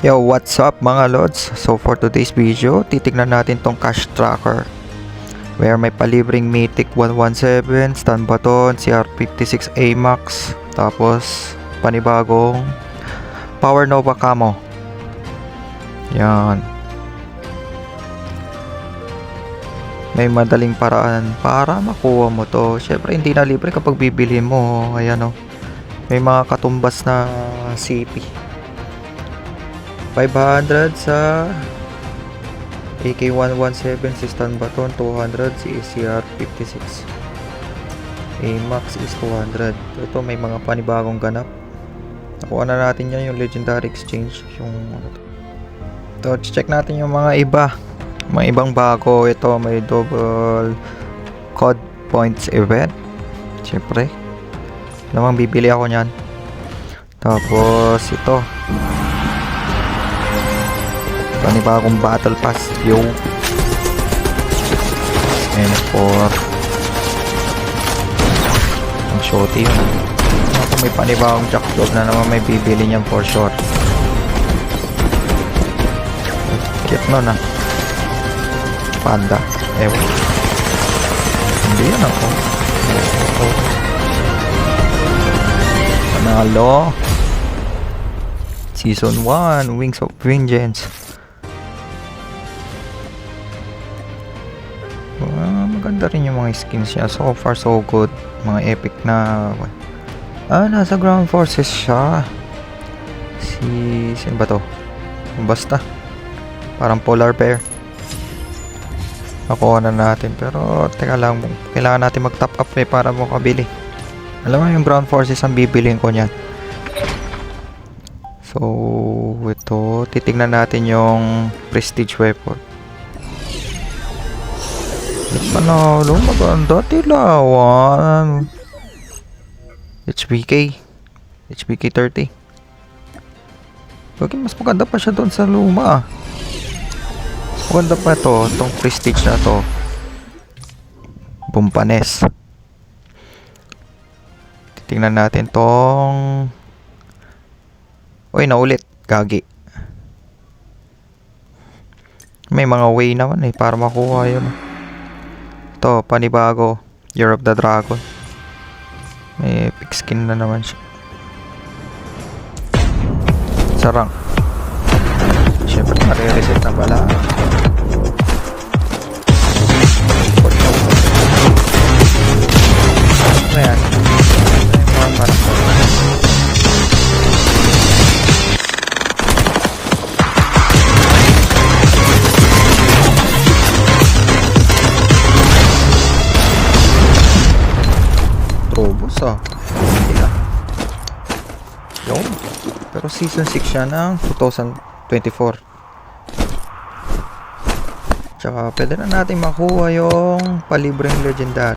Yo, what's up mga lods? So for today's video, titignan natin tong cash tracker where may palibreng Mythic 117, Stun Baton, CR56 AMAX, tapos panibagong Power Nova Camo. Yan. May madaling paraan para makuha mo to. Syempre hindi na libre kapag bibili mo. Ayan o. May mga katumbas na CP. 500 sa AK117 si Stun Baton, 200 si CR56 AMAX is 200. Ito may mga panibagong ganap. Nakuha na natin yan, yung Legendary Exchange. Yung ito, check natin yung mga iba, mga ibang bago. Ito may double COD points event. Siyempre namang bibili ako nyan. Tapos ito panibagong battle pass, yo, N4 ang shorty yun. Kung may panibagong jackdog na naman, may bibili niyan for sure. Cute nun ah, panda, ewan, hindi yan ako. Panalo Season 1 Wings of Vengeance. Maganda rin yung mga skins niya. So far so good. Mga epic na. Nasa ground forces siya. Sino ba to? Basta parang polar bear. Nakuha na natin. Pero teka lang, kailangan natin mag top up para makabili. Alam mo yung ground forces ang bibiliin ko niyan. So ito, titignan natin yung prestige weapon. Panalo, maganda, tilawan. HBK 30. Bagay, mas maganda pa siya doon sa luma. Maganda pa ito, itong prestige na to. Bumpanes. Titingnan natin tong. Uy, naulit, gagi. May mga way naman para makuha yun. Ito, panibago, Year of the Dragon. May epic skin na naman siya. Sarang. Siyempre, nare-reset na pala. Ayan. Robos Yung. Pero season 6 siya ng 2024. Tsaka pwede na natin makuha yung palibreng legendary.